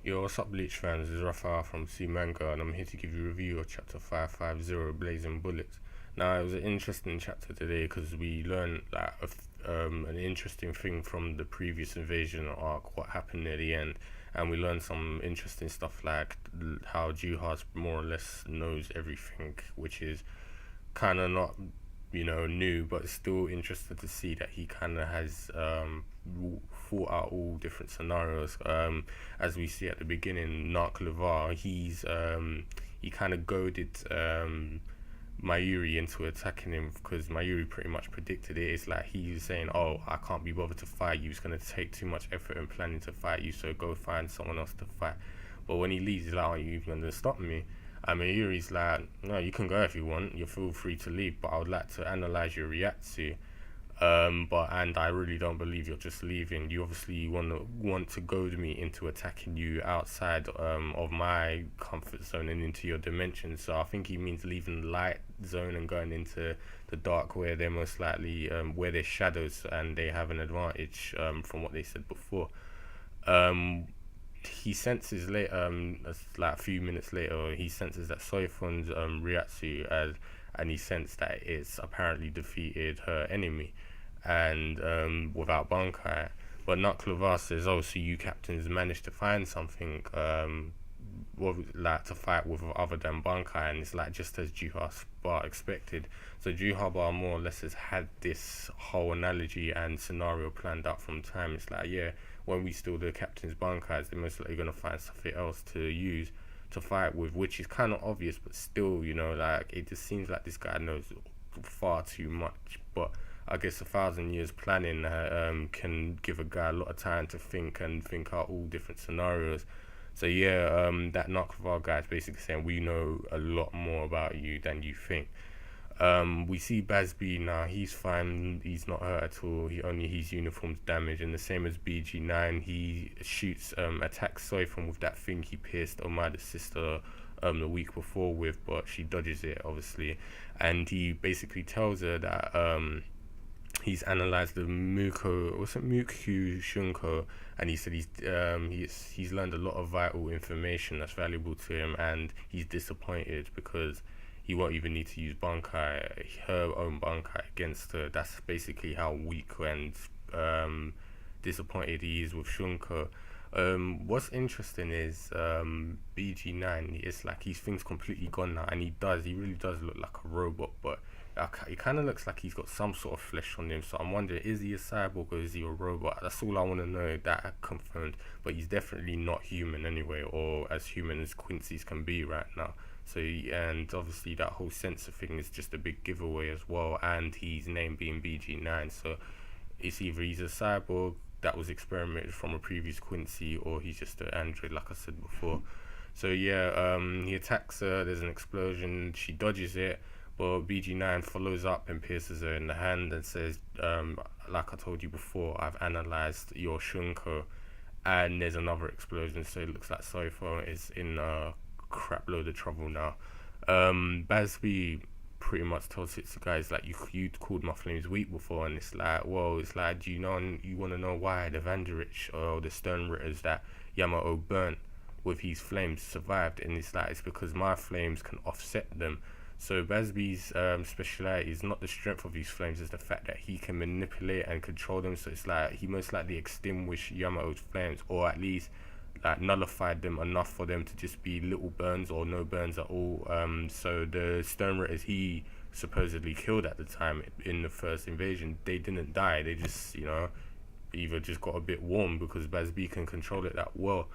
Yo, what's up, Bleach fans? This is Rafa from C Manga, and I'm here to give you a review of chapter 550, Blazing Bullets. Now, it was an interesting chapter today because we learned an interesting thing from the previous invasion arc, what happened near the end, and we learned some interesting stuff like how Juhas more or less knows everything, which is kind of not new, but it's still interesting to see that he kind of has thought out all different scenarios. As we see at the beginning, Narc Levar, he kind of goaded Mayuri into attacking him because Mayuri pretty much predicted it. It's like he was saying, "Oh, I can't be bothered to fight you. It's gonna take too much effort and planning to fight you. So go find someone else to fight." But when he leaves, he's like, "Are you even gonna stop me?" I mean, Yuri's like, "No, you can go if you want. You feel free to leave, but I would like to analyze your reacts. And I really don't believe you're just leaving. You obviously want to goad me into attacking you outside of my comfort zone and into your dimension. So I think he means leaving the light zone and going into the dark, where they're most likely where there's shadows and they have an advantage from what they said before." He senses later, like a few minutes later, he senses that Soifon's Ryatsu, and he sensed that it's apparently defeated her enemy, and without Bankai. But Nuklevar says, "Oh, so you captains managed to find something, to fight with other than Bankai," and it's like just as Juha expected. So Juha more or less has had this whole analogy and scenario planned out from time. It's like, yeah, when we steal the captain's Bankais, they're most likely gonna find something else to use to fight with, which is kind of obvious, but still, like it just seems like this guy knows far too much. But I guess 1,000 years planning can give a guy a lot of time to think and think out all different scenarios. So yeah, that Narcovar guy is basically saying we know a lot more about you than you think. We see Basby now, he's fine, he's not hurt at all, his uniform's damaged, and the same as BG9, he attacks Soifon with that thing he pierced Omada's sister the week before with, but she dodges it obviously, and he basically tells her that he's analyzed the Mukyu Shunko, and he said he's learned a lot of vital information that's valuable to him, and he's disappointed because he won't even need to use Bankai, her own Bankai, against her. That's basically how weak and disappointed he is with Shunko. What's interesting is BG9, it's like his thing's completely gone now, and he really does look like a robot, but it kind of looks like he's got some sort of flesh on him, so I'm wondering, is he a cyborg or is he a robot? That's all I want to know, that I confirmed, but he's definitely not human anyway, or as human as Quincy's can be right now. So, and obviously that whole sensor thing is just a big giveaway as well, and his name being BG9, so it's either he's a cyborg that was experimented from a previous Quincy, or he's just an android like I said before. So yeah, he attacks her, there's an explosion, she dodges it, but BG9 follows up and pierces her in the hand and says, like I told you before, I've analyzed your Shunko, and there's another explosion, so it looks like Soifo is in a crap load of trouble now. Basby pretty much tells it to guys like, you called my flames weak before, and it's like, well, it's like, do you want to know why the Vanderich or the Stone Ritters that Yamato burnt with his flames survived? And it's like, it's because my flames can offset them. So Basby's speciality is not the strength of his flames, it's the fact that he can manipulate and control them. So it's like he most likely extinguished Yamato's flames, or at least like nullified them enough for them to just be little burns or no burns at all. So the Stone Ritters he supposedly killed at the time in the first invasion, they didn't die, they just either just got a bit warm because Basby can control it that well.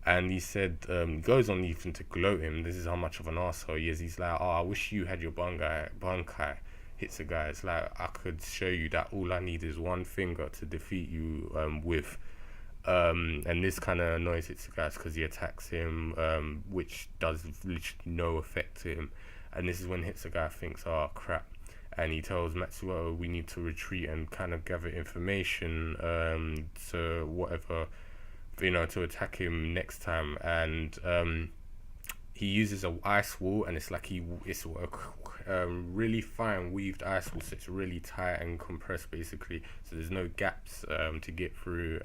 And he said, goes on even to gloat him, this is how much of an arsehole he is. He's like, oh, I wish you had your Bankai. Hits a guy, it's like, I could show you that all I need is one finger to defeat you with. And this kind of annoys Hitsugas because he attacks him, which does literally no effect to him. And this is when Hitsuga thinks, oh crap, and he tells Matsuo we need to retreat and kind of gather information to whatever, to attack him next time. And he uses a ice wall, and it's like it's a really fine weaved ice wall, so it's really tight and compressed basically. So there's no gaps to get through,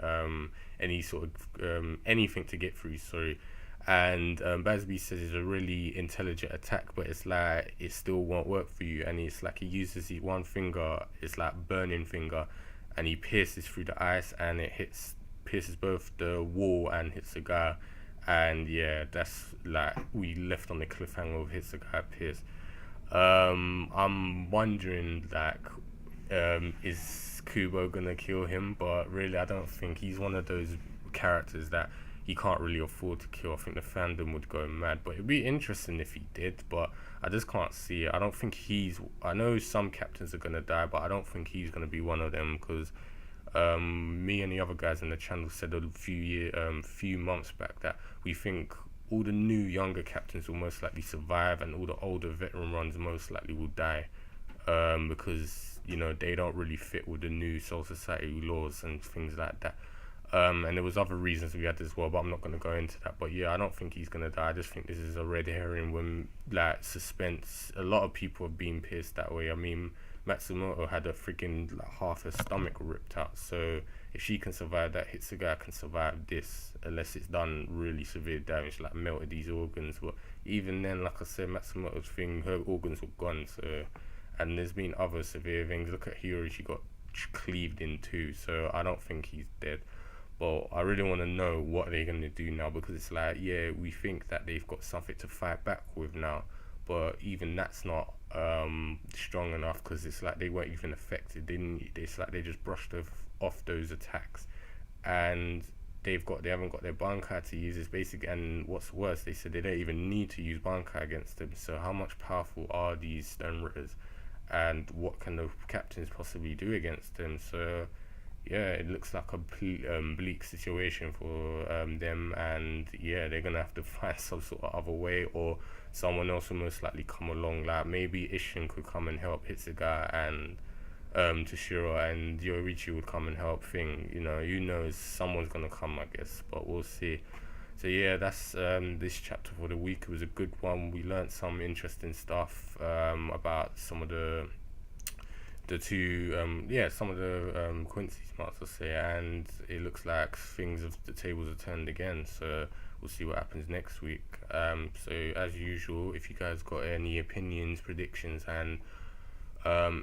any sort of anything to get through. Sorry. And Basby says it's a really intelligent attack, but it's like it still won't work for you. And it's like he uses his one finger, it's like burning finger, and he pierces through the ice, and it pierces both the wall and hits the guy. And yeah, that's like we left on the cliffhanger of hits the guy Pierce. I'm wondering like, is Kubo gonna kill him? But really, I don't think he's one of those characters that he can't really afford to kill. I think the fandom would go mad, but it'd be interesting if he did, but I just can't see it. I don't think I know some captains are gonna die, but I don't think he's gonna be one of them, because me and the other guys in the channel said a few months back that we think all the new younger captains will most likely survive, and all the older veteran ones most likely will die, because they don't really fit with the new Soul Society laws and things like that. And there was other reasons we had as well, but I'm not going to go into that. But yeah, I don't think he's going to die. I just think this is a red herring when, like, suspense. A lot of people have been pierced that way. I mean, Matsumoto had a freaking half her stomach ripped out. So if she can survive that, Hitsuga can survive this, unless it's done really severe damage, like melted these organs. But even then, like I said, Matsumoto's thing, her organs were gone. So, and there's been other severe things. Look at Hiyori, she got cleaved in too. So I don't think he's dead. But I really want to know what they're going to do now, because it's like, yeah, we think that they've got something to fight back with now, but even that's not strong enough, because it's like they weren't even affected. It's like they just brushed off those attacks, and they haven't got their Bankai to use. This basic, and what's worse, they said they don't even need to use Bankai against them. So how much powerful are these Stone Ritters, and what can the captains possibly do against them? So yeah, it looks like a bleak situation for them, and yeah, they're gonna have to find some sort of other way, or someone else will most likely come along. Like maybe Ishin could come and help Hitsuga, and Toshiro and Yoichi would come and help Thing. Who knows? Someone's gonna come, I guess, but we'll see. So yeah, that's this chapter for the week. It was a good one. We learned some interesting stuff about some of the some of the Quincy Smarts, I'll say, and it looks like the tables are turned again, so we'll see what happens next week. So as usual, if you guys got any opinions, predictions, and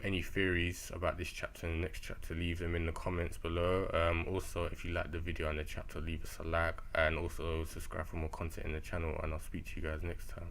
any theories about this chapter and the next chapter, leave them in the comments below. Also, if you like the video and the chapter, leave us a like, and also subscribe for more content in the channel, and I'll speak to you guys next time.